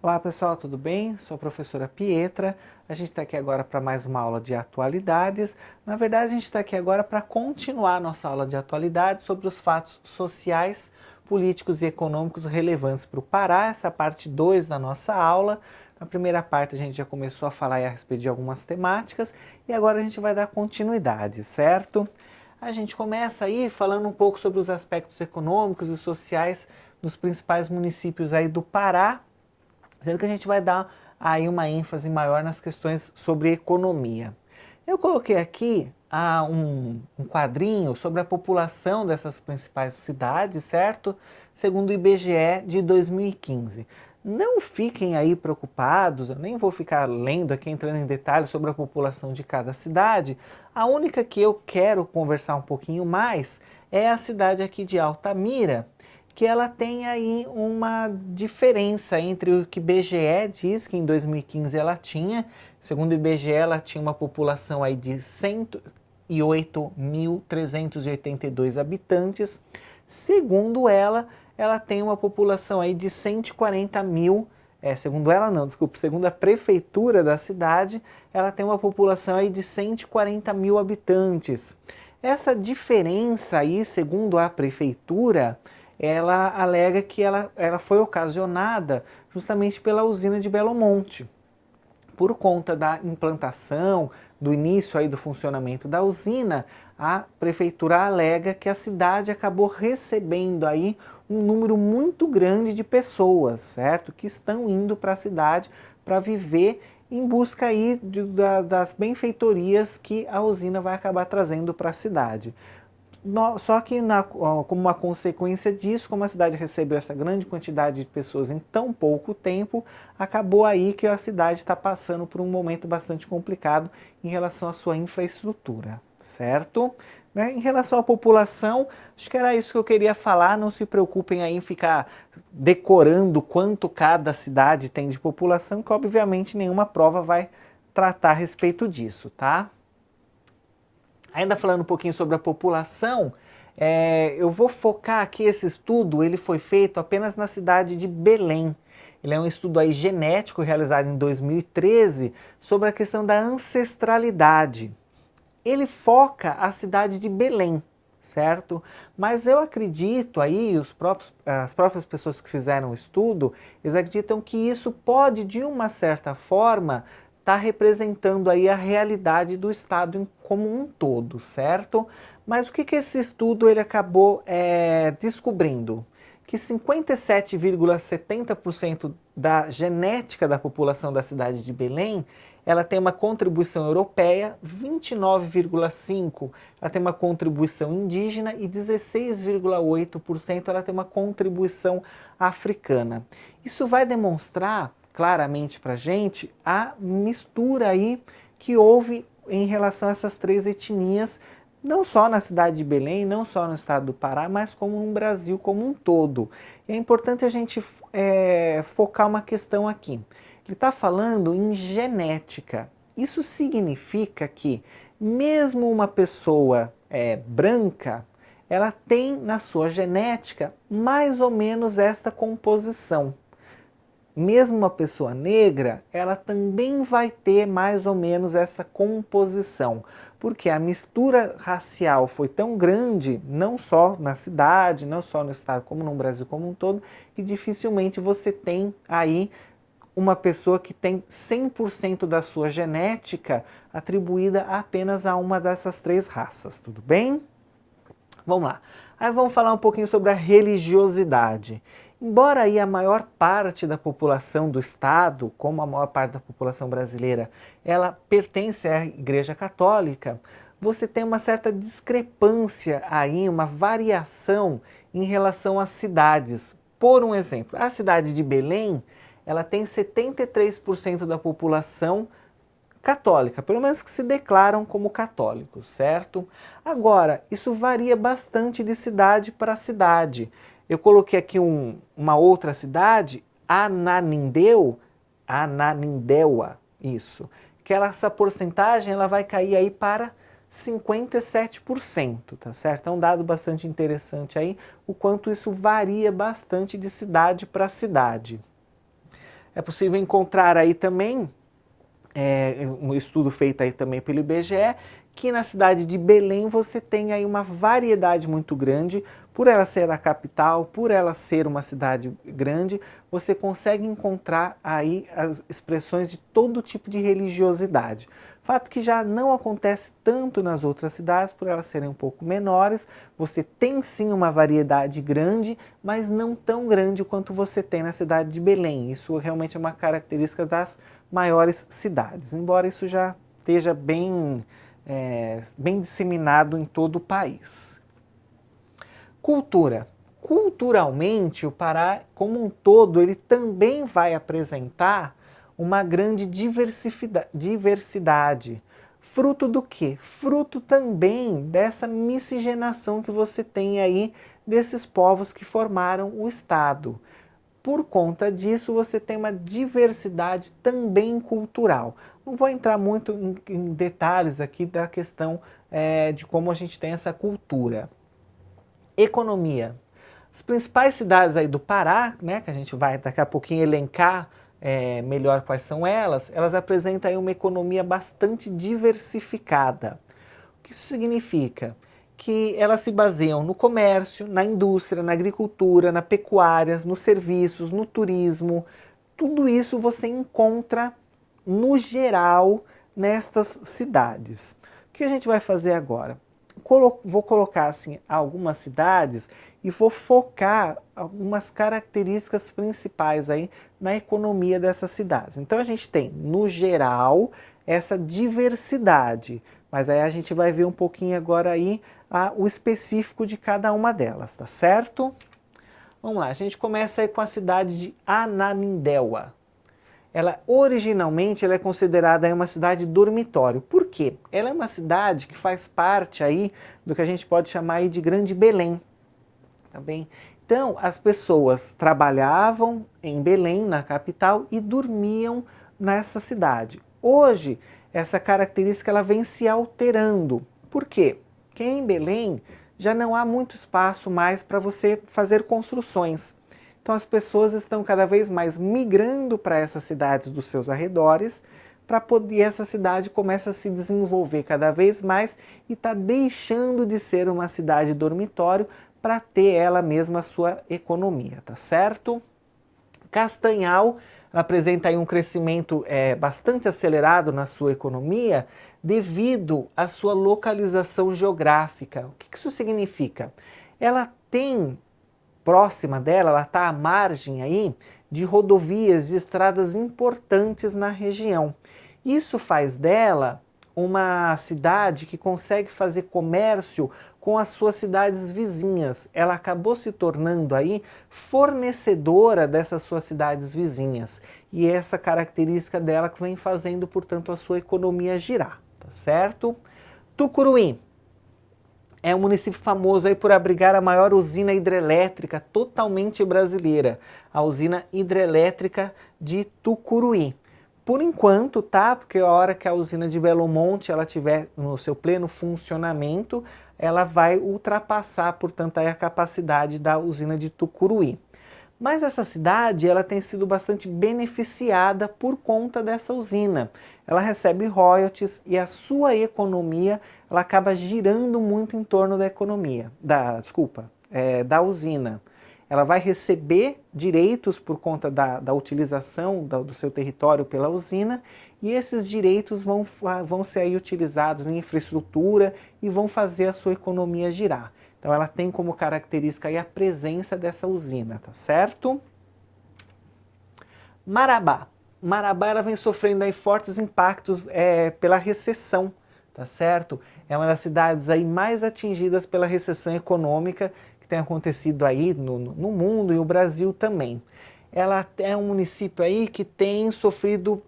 Olá pessoal, tudo bem? Sou a professora Pietra. A gente está aqui agora para mais uma aula de atualidades. Na verdade, a gente está aqui agora para continuar a nossa aula de atualidades sobre os fatos sociais, políticos e econômicos relevantes para o Pará. Essa é a parte 2 da nossa aula. Na primeira parte a gente já começou a falar a respeito de algumas temáticas e agora a gente vai dar continuidade, certo? A gente começa aí falando um pouco sobre os aspectos econômicos e sociais dos principais municípios aí do Pará, sendo que a gente vai dar aí uma ênfase maior nas questões sobre economia. Eu coloquei aqui um quadrinho sobre a população dessas principais cidades, certo? Segundo o IBGE de 2015. Não fiquem aí preocupados, eu nem vou ficar lendo aqui, entrando em detalhes sobre a população de cada cidade. A única que eu quero conversar um pouquinho mais é a cidade aqui de Altamira, que ela tem aí uma diferença entre o que o IBGE diz que em 2015 ela tinha. Segundo o IBGE, ela tinha uma população aí de 108.382 habitantes. Segundo ela tem uma população aí de 140 mil, segundo ela não, desculpe, segundo a prefeitura da cidade, ela tem uma população aí de 140 mil habitantes. Essa diferença aí, segundo a prefeitura, ela alega que ela foi ocasionada justamente pela usina de Belo Monte. Por conta da implantação, do início aí do funcionamento da usina, a prefeitura alega que a cidade acabou recebendo aí um número muito grande de pessoas, certo? Que estão indo para a cidade para viver em busca aí das benfeitorias que a usina vai acabar trazendo para a cidade. Só que como uma consequência disso, como a cidade recebeu essa grande quantidade de pessoas em tão pouco tempo, acabou aí que a cidade está passando por um momento bastante complicado em relação à sua infraestrutura, certo? Né? Em relação à população, acho que era isso que eu queria falar. Não se preocupem aí em ficar decorando quanto cada cidade tem de população, que obviamente nenhuma prova vai tratar a respeito disso, tá? Ainda falando um pouquinho sobre a população, eu vou focar aqui, esse estudo, ele foi feito apenas na cidade de Belém. Ele é um estudo aí genético realizado em 2013 sobre a questão da ancestralidade. Ele foca a cidade de Belém, certo? Mas eu acredito aí, as próprias pessoas que fizeram o estudo, eles acreditam que isso pode, de uma certa forma, estar representando aí a realidade do estado como um todo, certo? Mas o que esse estudo ele acabou descobrindo? Que 57,70% da genética da população da cidade de Belém, ela tem uma contribuição europeia, 29,5% ela tem uma contribuição indígena e 16,8% ela tem uma contribuição africana. Isso vai demonstrar claramente para a gente a mistura aí que houve em relação a essas três etnias, não só na cidade de Belém, não só no estado do Pará, mas como no Brasil como um todo. E é importante a gente focar uma questão aqui. Ele está falando em genética. Isso significa que mesmo uma pessoa branca, ela tem na sua genética mais ou menos esta composição. Mesmo uma pessoa negra, ela também vai ter mais ou menos essa composição, porque a mistura racial foi tão grande, não só na cidade, não só no estado, como no Brasil como um todo, que dificilmente você tem aí uma pessoa que tem 100% da sua genética atribuída apenas a uma dessas três raças, tudo bem? Vamos lá. Aí vamos falar um pouquinho sobre a religiosidade. Embora aí a maior parte da população do estado, como a maior parte da população brasileira, ela pertence à Igreja Católica, você tem uma certa discrepância aí, uma variação em relação às cidades. Por um exemplo, a cidade de Belém, ela tem 73% da população católica, pelo menos que se declaram como católicos, certo? Agora, isso varia bastante de cidade para cidade. Eu coloquei aqui uma outra cidade, Ananindeua, isso, que essa porcentagem ela vai cair aí para 57%, tá certo? É um dado bastante interessante aí, o quanto isso varia bastante de cidade para cidade. É possível encontrar aí também, um estudo feito aí também pelo IBGE, que na cidade de Belém você tem aí uma variedade muito grande, por ela ser a capital, por ela ser uma cidade grande, você consegue encontrar aí as expressões de todo tipo de religiosidade. Fato que já não acontece tanto nas outras cidades, por elas serem um pouco menores. Você tem sim uma variedade grande, mas não tão grande quanto você tem na cidade de Belém. Isso realmente é uma característica das maiores cidades, embora isso já esteja bem disseminado em todo o país. Cultura. Culturalmente, o Pará, como um todo, ele também vai apresentar uma grande diversidade. Fruto do quê? Fruto também dessa miscigenação que você tem aí desses povos que formaram o Estado. Por conta disso, você tem uma diversidade também cultural. Não vou entrar muito em detalhes aqui da questão de como a gente tem essa cultura. Economia. As principais cidades aí do Pará, né, que a gente vai daqui a pouquinho elencar melhor quais são elas, elas apresentam aí uma economia bastante diversificada. O que isso significa? Que elas se baseiam no comércio, na indústria, na agricultura, na pecuária, nos serviços, no turismo. Tudo isso você encontra, no geral, nestas cidades. O que a gente vai fazer agora? Vou colocar assim algumas cidades e vou focar algumas características principais aí na economia dessas cidades. Então a gente tem, no geral, essa diversidade, mas aí a gente vai ver um pouquinho agora aí o específico de cada uma delas, tá certo? Vamos lá, a gente começa aí com a cidade de Ananindeua. Ela originalmente ela é considerada aí uma cidade dormitório. Por quê? Ela é uma cidade que faz parte aí do que a gente pode chamar aí de Grande Belém, tá bem? Então, as pessoas trabalhavam em Belém, na capital, e dormiam nessa cidade. Hoje, essa característica ela vem se alterando. Por quê? Porque em Belém já não há muito espaço mais para você fazer construções. Então as pessoas estão cada vez mais migrando para essas cidades dos seus arredores, para poder essa cidade começa a se desenvolver cada vez mais e está deixando de ser uma cidade dormitório para ter ela mesma a sua economia, tá certo? Castanhal apresenta aí um crescimento bastante acelerado na sua economia devido à sua localização geográfica. O que isso significa? Ela tem próxima dela, ela está à margem aí de rodovias, de estradas importantes na região. Isso faz dela uma cidade que consegue fazer comércio com as suas cidades vizinhas. Ela acabou se tornando aí fornecedora dessas suas cidades vizinhas. E essa característica dela que vem fazendo, portanto, a sua economia girar, tá certo? Tucuruí é um município famoso aí por abrigar a maior usina hidrelétrica totalmente brasileira, a usina hidrelétrica de Tucuruí. Por enquanto, tá? Porque a hora que a usina de Belo Monte ela tiver no seu pleno funcionamento, ela vai ultrapassar, portanto, aí a capacidade da usina de Tucuruí. Mas essa cidade ela tem sido bastante beneficiada por conta dessa usina. Ela recebe royalties e a sua economia ela acaba girando muito em torno da economia, da usina. Ela vai receber direitos por conta da utilização do seu território pela usina e esses direitos vão ser aí utilizados em infraestrutura e vão fazer a sua economia girar. Então ela tem como característica aí a presença dessa usina, tá certo? Marabá. Marabá ela vem sofrendo aí fortes impactos pela recessão, tá certo? É uma das cidades aí mais atingidas pela recessão econômica que tem acontecido aí no mundo e o Brasil também. Ela é um município aí que tem sofrido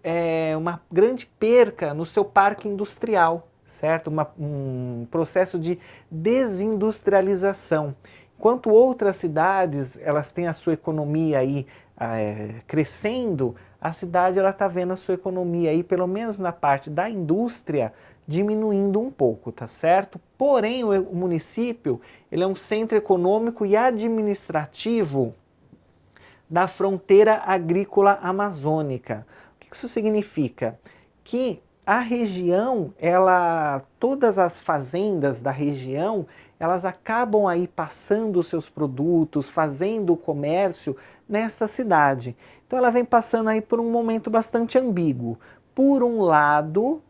uma grande perca no seu parque industrial, certo? Um processo de desindustrialização. Enquanto outras cidades elas têm a sua economia aí crescendo, a cidade ela está vendo a sua economia aí, pelo menos na parte da indústria, diminuindo um pouco, tá certo? Porém, o município ele é um centro econômico e administrativo da fronteira agrícola amazônica. O que isso significa? Que a região, todas as fazendas da região, elas acabam aí passando os seus produtos, fazendo o comércio nesta cidade. Então ela vem passando aí por um momento bastante ambíguo. Por um lado,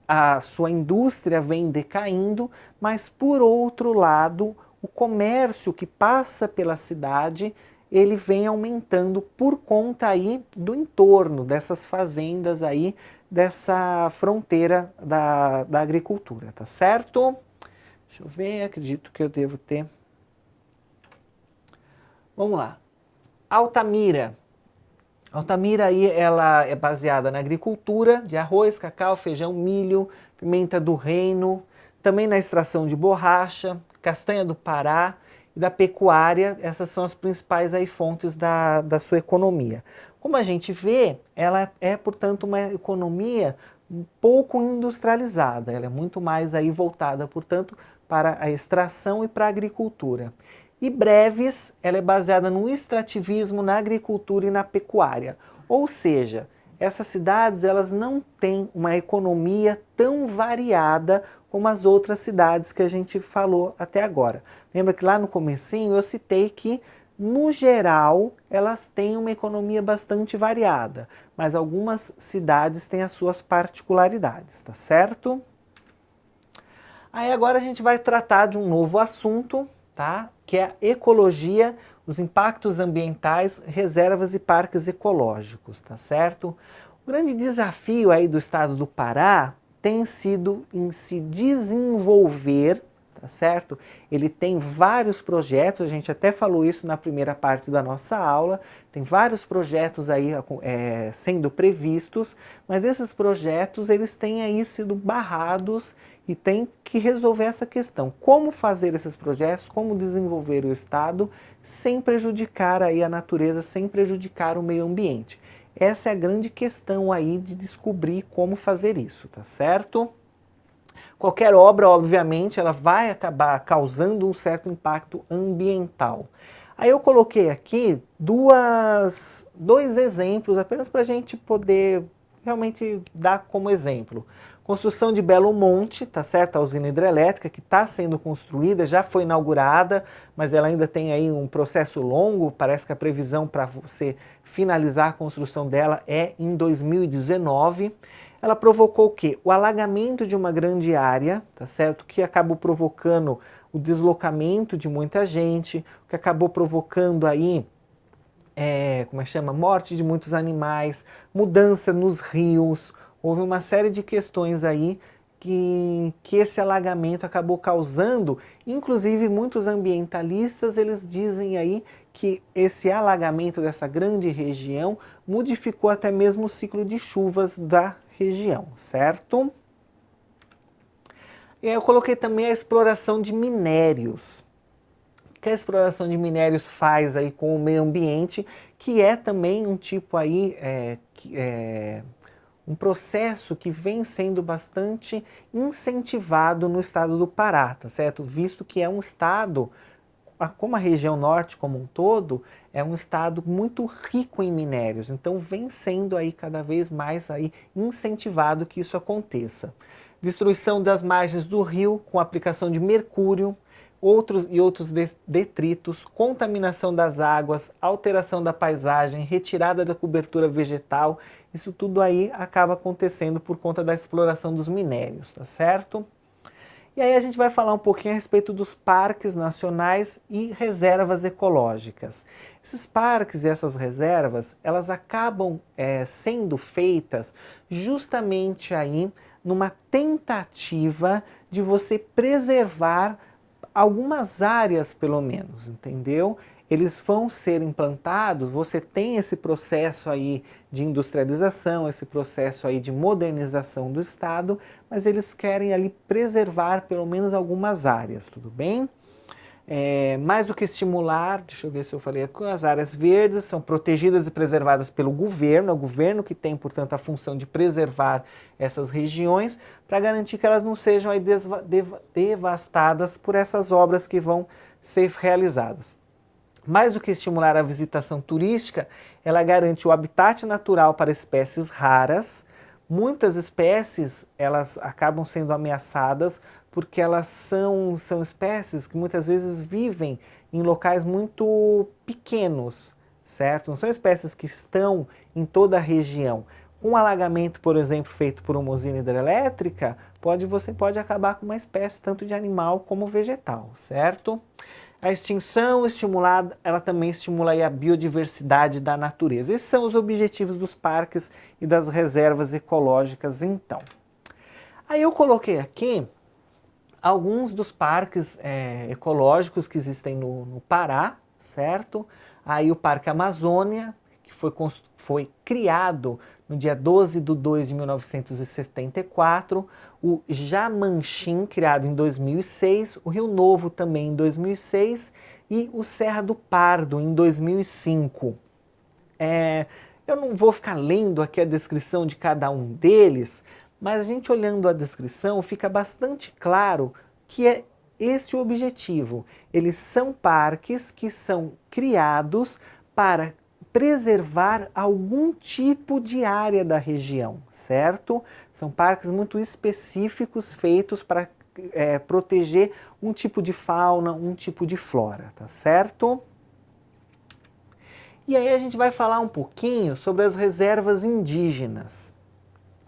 a sua indústria vem decaindo, mas por outro lado, o comércio que passa pela cidade, ele vem aumentando por conta aí do entorno dessas fazendas aí, dessa fronteira da agricultura, tá certo? Deixa eu ver, acredito que eu devo ter. Vamos lá. Altamira. Altamira aí, ela é baseada na agricultura de arroz, cacau, feijão, milho, pimenta do reino, também na extração de borracha, castanha do Pará e da pecuária. Essas são as principais aí fontes da sua economia. Como a gente vê, ela é, portanto, uma economia um pouco industrializada. Ela é muito mais aí voltada, portanto, para a extração e para a agricultura. E Breves, ela é baseada no extrativismo, na agricultura e na pecuária. Ou seja, essas cidades elas não têm uma economia tão variada como as outras cidades que a gente falou até agora. Lembra que lá no comecinho eu citei que, no geral, elas têm uma economia bastante variada, mas algumas cidades têm as suas particularidades, tá certo? Aí agora a gente vai tratar de um novo assunto, tá? Que é a ecologia, os impactos ambientais, reservas e parques ecológicos, tá certo? O grande desafio aí do estado do Pará tem sido em se desenvolver, tá certo? Ele tem vários projetos, a gente até falou isso na primeira parte da nossa aula, tem vários projetos aí sendo previstos, mas esses projetos eles têm aí sido barrados e tem que resolver essa questão. Como fazer esses projetos, como desenvolver o Estado sem prejudicar aí a natureza, sem prejudicar o meio ambiente. Essa é a grande questão aí de descobrir como fazer isso, tá certo? Qualquer obra, obviamente, ela vai acabar causando um certo impacto ambiental. Aí eu coloquei aqui dois exemplos, apenas para a gente poder realmente dar como exemplo. Construção de Belo Monte, tá certo? A usina hidrelétrica que está sendo construída, já foi inaugurada, mas ela ainda tem aí um processo longo, parece que a previsão para você finalizar a construção dela é em 2019. Ela provocou o quê? O alagamento de uma grande área, tá certo? Que acabou provocando o deslocamento de muita gente, que acabou provocando aí, morte de muitos animais, mudança nos rios. Houve uma série de questões aí que esse alagamento acabou causando, inclusive muitos ambientalistas, eles dizem aí que esse alagamento dessa grande região modificou até mesmo o ciclo de chuvas da região, certo? E aí eu coloquei também a exploração de minérios. O que a exploração de minérios faz aí com o meio ambiente, que é também um tipo aí, um processo que vem sendo bastante incentivado no estado do Pará, tá certo? Visto que é um estado, como a região norte como um todo, é um estado muito rico em minérios, então vem sendo aí cada vez mais aí incentivado que isso aconteça. Destruição das margens do rio com aplicação de mercúrio, outros detritos, contaminação das águas, alteração da paisagem, retirada da cobertura vegetal, isso tudo aí acaba acontecendo por conta da exploração dos minérios, tá certo? E aí a gente vai falar um pouquinho a respeito dos parques nacionais e reservas ecológicas. Esses parques e essas reservas, elas acabam sendo feitas justamente aí numa tentativa de você preservar algumas áreas pelo menos, entendeu? Eles vão ser implantados, você tem esse processo aí de industrialização, esse processo aí de modernização do Estado, mas eles querem ali preservar pelo menos algumas áreas, tudo bem? Mais do que estimular, deixa eu ver se eu falei, as áreas verdes são protegidas e preservadas pelo governo, é o governo que tem, portanto, a função de preservar essas regiões para garantir que elas não sejam aí devastadas por essas obras que vão ser realizadas. Mais do que estimular a visitação turística, ela garante o habitat natural para espécies raras. Muitas espécies, elas acabam sendo ameaçadas porque elas são espécies que muitas vezes vivem em locais muito pequenos, certo? Não são espécies que estão em toda a região. Um alagamento, por exemplo, feito por uma usina hidrelétrica, você pode acabar com uma espécie tanto de animal como vegetal, certo? A extinção estimulada, ela também estimula aí a biodiversidade da natureza. Esses são os objetivos dos parques e das reservas ecológicas, então. Aí eu coloquei aqui alguns dos parques ecológicos que existem no Pará, certo? Aí o Parque Amazônia, que foi criado no dia 12 de 2 de 1974, o Jamanchim, criado em 2006, o Rio Novo também em 2006 e o Serra do Pardo em 2005. Eu não vou ficar lendo aqui a descrição de cada um deles, mas a gente olhando a descrição fica bastante claro que é este o objetivo. Eles são parques que são criados para preservar algum tipo de área da região, certo? São parques muito específicos feitos para proteger um tipo de fauna, um tipo de flora, tá certo? E aí a gente vai falar um pouquinho sobre as reservas indígenas,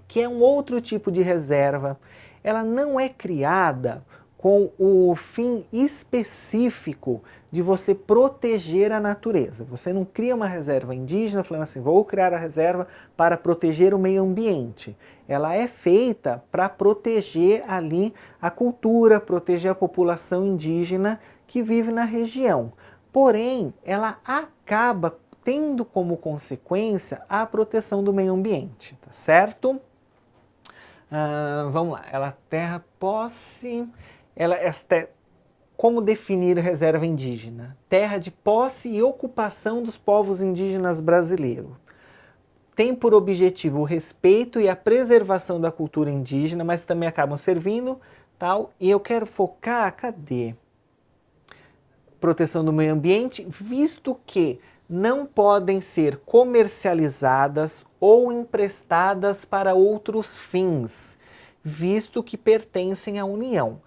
que é um outro tipo de reserva. Ela não é criada com o fim específico de você proteger a natureza. Você não cria uma reserva indígena falando assim, vou criar a reserva para proteger o meio ambiente. Ela é feita para proteger ali a cultura, proteger a população indígena que vive na região. Porém, ela acaba tendo como consequência a proteção do meio ambiente, tá certo? Vamos lá, terra posse, como definir reserva indígena? Terra de posse e ocupação dos povos indígenas brasileiros. Tem por objetivo o respeito e a preservação da cultura indígena, mas também acabam servindo, tal, e eu quero focar, cadê? Proteção do meio ambiente, visto que não podem ser comercializadas ou emprestadas para outros fins, visto que pertencem à União.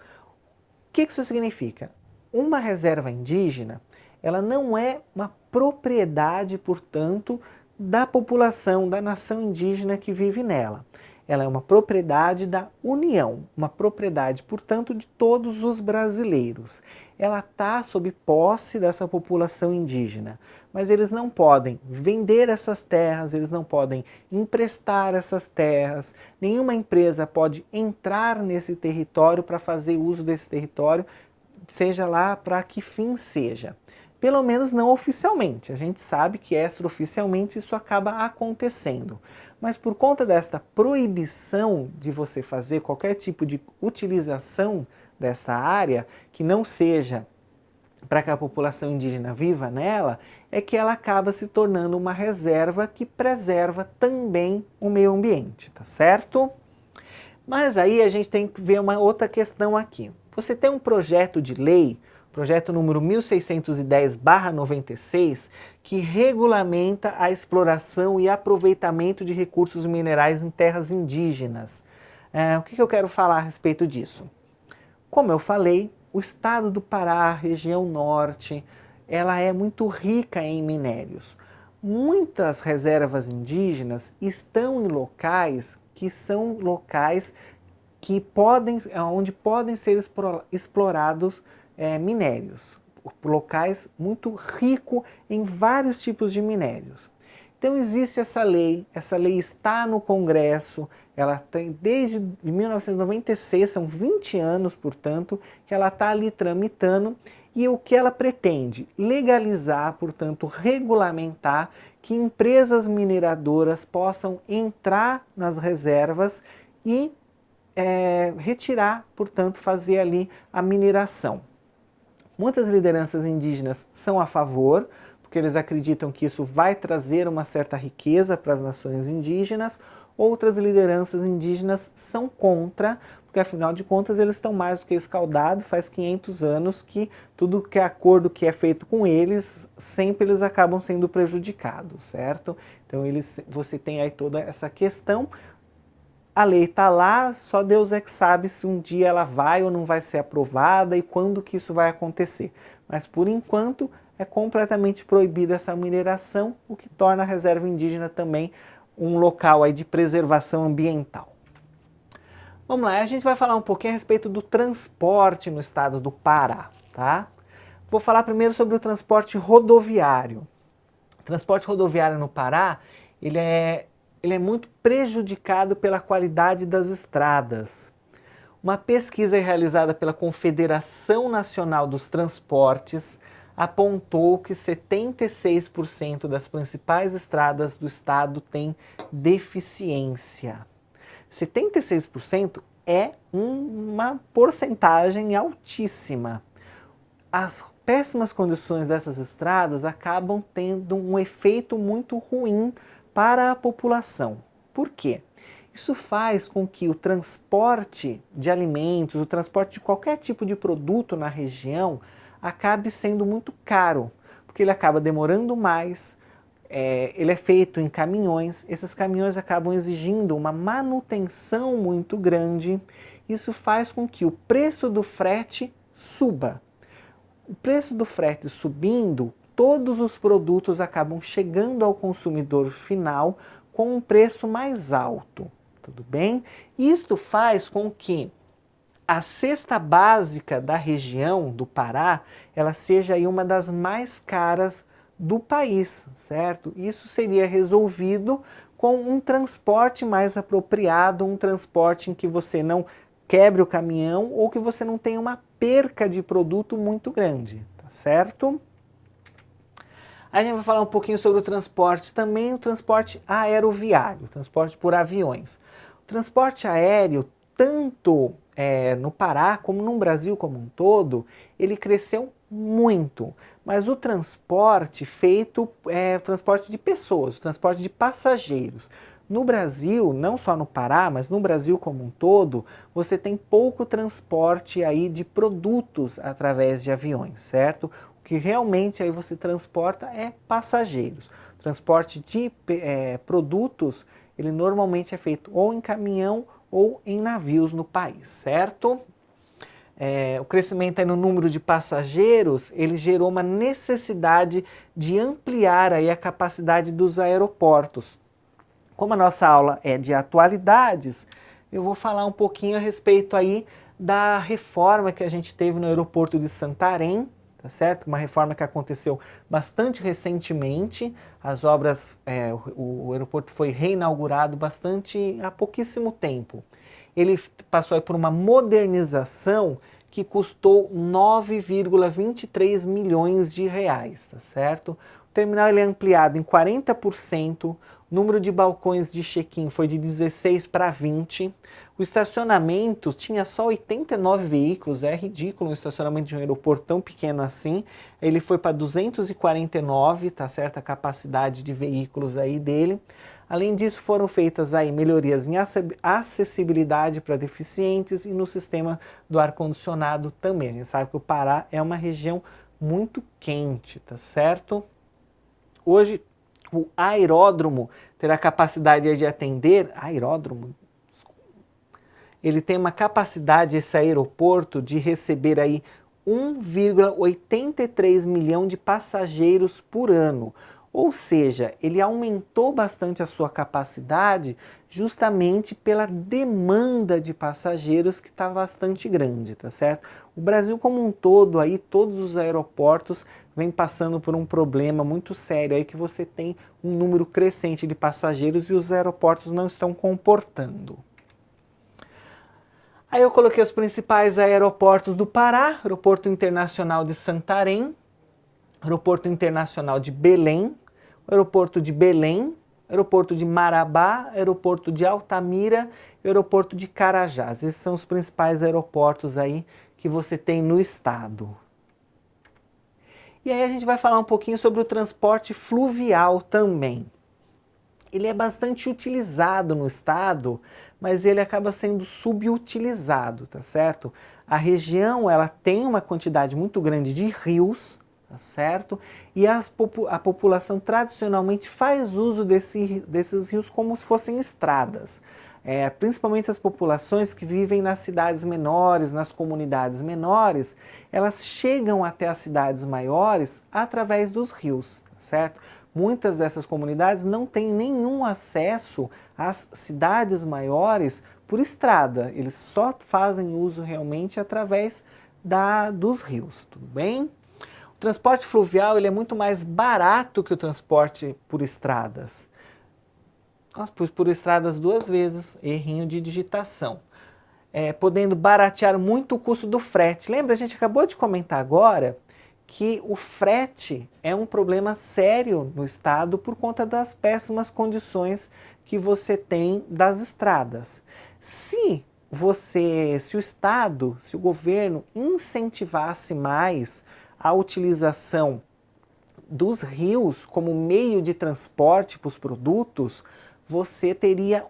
O que isso significa? Uma reserva indígena, ela não é uma propriedade, portanto, da população, da nação indígena que vive nela. Ela é uma propriedade da União, uma propriedade, portanto, de todos os brasileiros. Ela está sob posse dessa população indígena, mas eles não podem vender essas terras, eles não podem emprestar essas terras, nenhuma empresa pode entrar nesse território para fazer uso desse território, seja lá para que fim seja. Pelo menos não oficialmente, a gente sabe que extraoficialmente isso acaba acontecendo. Mas por conta desta proibição de você fazer qualquer tipo de utilização dessa área, que não seja para que a população indígena viva nela, é que ela acaba se tornando uma reserva que preserva também o meio ambiente, tá certo? Mas aí a gente tem que ver uma outra questão aqui. Você tem um projeto de lei, projeto número 1610/96, que regulamenta a exploração e aproveitamento de recursos minerais em terras indígenas. O que eu quero falar a respeito disso? Como eu falei, o estado do Pará, a região norte, ela é muito rica em minérios. Muitas reservas indígenas estão em locais que são locais onde podem ser explorados minérios, locais muito ricos em vários tipos de minérios. Então existe essa lei está no Congresso, ela tem desde 1996, são 20 anos, portanto, que ela está ali tramitando, e o que ela pretende? Legalizar, portanto, regulamentar que empresas mineradoras possam entrar nas reservas e retirar, portanto, fazer ali a mineração. Muitas lideranças indígenas são a favor, porque eles acreditam que isso vai trazer uma certa riqueza para as nações indígenas. Outras lideranças indígenas são contra, porque afinal de contas eles estão mais do que escaldados, faz 500 anos que tudo que é acordo que é feito com eles, sempre eles acabam sendo prejudicados, certo? Então você tem aí toda essa questão, a lei está lá, só Deus é que sabe se um dia ela vai ou não vai ser aprovada e quando que isso vai acontecer. Mas por enquanto é completamente proibida essa mineração, o que torna a reserva indígena também um local aí de preservação ambiental. Vamos lá, a gente vai falar um pouquinho a respeito do transporte no estado do Pará, tá? Vou falar primeiro sobre o transporte rodoviário. O transporte rodoviário no Pará, ele é muito prejudicado pela qualidade das estradas. Uma pesquisa realizada pela Confederação Nacional dos Transportes apontou que 76% das principais estradas do estado têm deficiência. 76% é uma porcentagem altíssima. As péssimas condições dessas estradas acabam tendo um efeito muito ruim para a população. Por quê? Isso faz com que o transporte de alimentos, o transporte de qualquer tipo de produto na região acabe sendo muito caro, porque ele acaba demorando mais, ele é feito em caminhões, esses caminhões acabam exigindo uma manutenção muito grande, isso faz com que o preço do frete suba. O preço do frete subindo, todos os produtos acabam chegando ao consumidor final com um preço mais alto, tudo bem? Isto faz com que a cesta básica da região do Pará, ela seja aí uma das mais caras do país, certo? Isso seria resolvido com um transporte mais apropriado, um transporte em que você não quebre o caminhão ou que você não tenha uma perca de produto muito grande, tá certo? A gente vai falar um pouquinho sobre o transporte também, o transporte aeroviário, o transporte por aviões. O transporte aéreo, tanto no Pará como no Brasil como um todo, ele cresceu muito. Mas o transporte feito é o transporte de pessoas, o transporte de passageiros. No Brasil, não só no Pará, mas no Brasil como um todo, você tem pouco transporte aí de produtos através de aviões, certo? O que realmente aí você transporta é passageiros. O transporte de produtos, ele normalmente é feito ou em caminhão ou em navios no país, certo? O crescimento aí no número de passageiros, ele gerou uma necessidade de ampliar aí a capacidade dos aeroportos. Como a nossa aula é de atualidades, eu vou falar um pouquinho a respeito aí da reforma que a gente teve no aeroporto de Santarém, tá certo? Uma reforma que aconteceu bastante recentemente, as obras, o aeroporto foi reinaugurado há pouquíssimo tempo. Ele passou aí por uma modernização que custou 9,23 milhões de reais, tá certo? O terminal ele é ampliado em 40%, o número de balcões de check-in foi de 16 para 20, o estacionamento tinha só 89 veículos, é ridículo um estacionamento de um aeroporto tão pequeno assim, ele foi para 249, tá certo? A capacidade de veículos aí dele. Além disso, foram feitas aí melhorias em acessibilidade para deficientes e no sistema do ar-condicionado também. A gente sabe que o Pará é uma região muito quente, tá certo? Hoje, o aeródromo terá capacidade de atender... Ele tem uma capacidade, esse aeroporto, de receber aí 1,83 milhão de passageiros por ano. Ou seja, ele aumentou bastante a sua capacidade justamente pela demanda de passageiros que está bastante grande, tá certo? O Brasil como um todo, aí, todos os aeroportos vêm passando por um problema muito sério aí que você tem um número crescente de passageiros e os aeroportos não estão comportando. Aí eu coloquei os principais aeroportos do Pará: Aeroporto Internacional de Santarém, Aeroporto Internacional de Belém, Aeroporto de Belém, Aeroporto de Marabá, Aeroporto de Altamira e Aeroporto de Carajás. Esses são os principais aeroportos aí que você tem no estado. E aí a gente vai falar um pouquinho sobre o transporte fluvial também. ele é bastante utilizado no estado, mas ele acaba sendo subutilizado, tá certo? A região, ela tem uma quantidade muito grande de rios, tá certo? E a população tradicionalmente faz uso desses rios como se fossem estradas. Principalmente as populações que vivem nas cidades menores, nas comunidades menores, elas chegam até as cidades maiores através dos rios, tá certo? Muitas dessas comunidades não têm nenhum acesso às cidades maiores por estrada, eles só fazem uso realmente através dos rios, tudo bem? O transporte fluvial ele é muito mais barato que o transporte por estradas. Nós pus por estradas 2 vezes, errinho de digitação. Podendo baratear muito o custo do frete. Lembra, a gente acabou de comentar agora que o frete é um problema sério no estado por conta das péssimas condições que você tem das estradas. Se o estado, se o governo incentivasse mais a utilização dos rios como meio de transporte para os produtos, você teria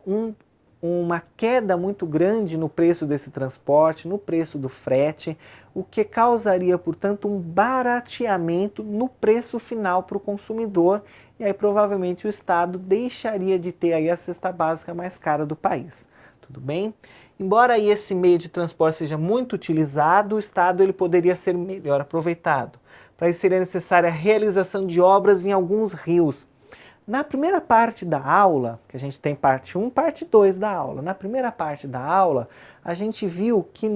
uma queda muito grande no preço desse transporte, no preço do frete, o que causaria, portanto, um barateamento no preço final para o consumidor, e aí provavelmente o Estado deixaria de ter aí a cesta básica mais cara do país. Tudo bem? Embora aí esse meio de transporte seja muito utilizado, o Estado ele poderia ser melhor aproveitado. Para isso seria necessária a realização de obras em alguns rios. Na primeira parte da aula, que a gente tem parte 1, parte 2 da aula, na primeira parte da aula, a gente viu que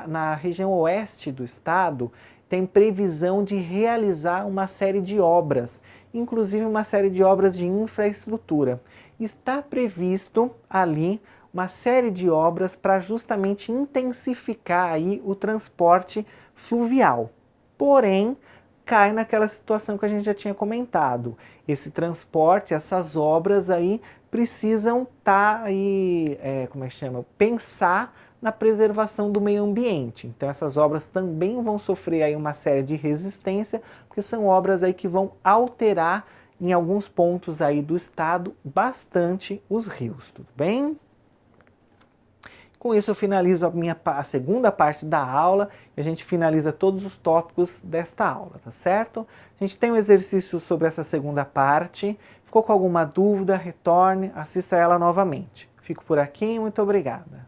na região oeste do estado tem previsão de realizar uma série de obras, inclusive uma série de obras de infraestrutura. Está previsto ali uma série de obras para justamente intensificar aí o transporte fluvial. Porém, cai naquela situação que a gente já tinha comentado. Esse transporte, essas obras aí precisam estar aí, pensar na preservação do meio ambiente. Então essas obras também vão sofrer aí uma série de resistência, porque são obras aí que vão alterar em alguns pontos aí do estado bastante os rios, tudo bem? Com isso eu finalizo a segunda parte da aula e a gente finaliza todos os tópicos desta aula, tá certo? A gente tem um exercício sobre essa segunda parte. Ficou com alguma dúvida? Retorne, assista ela novamente. Fico por aqui, muito obrigada.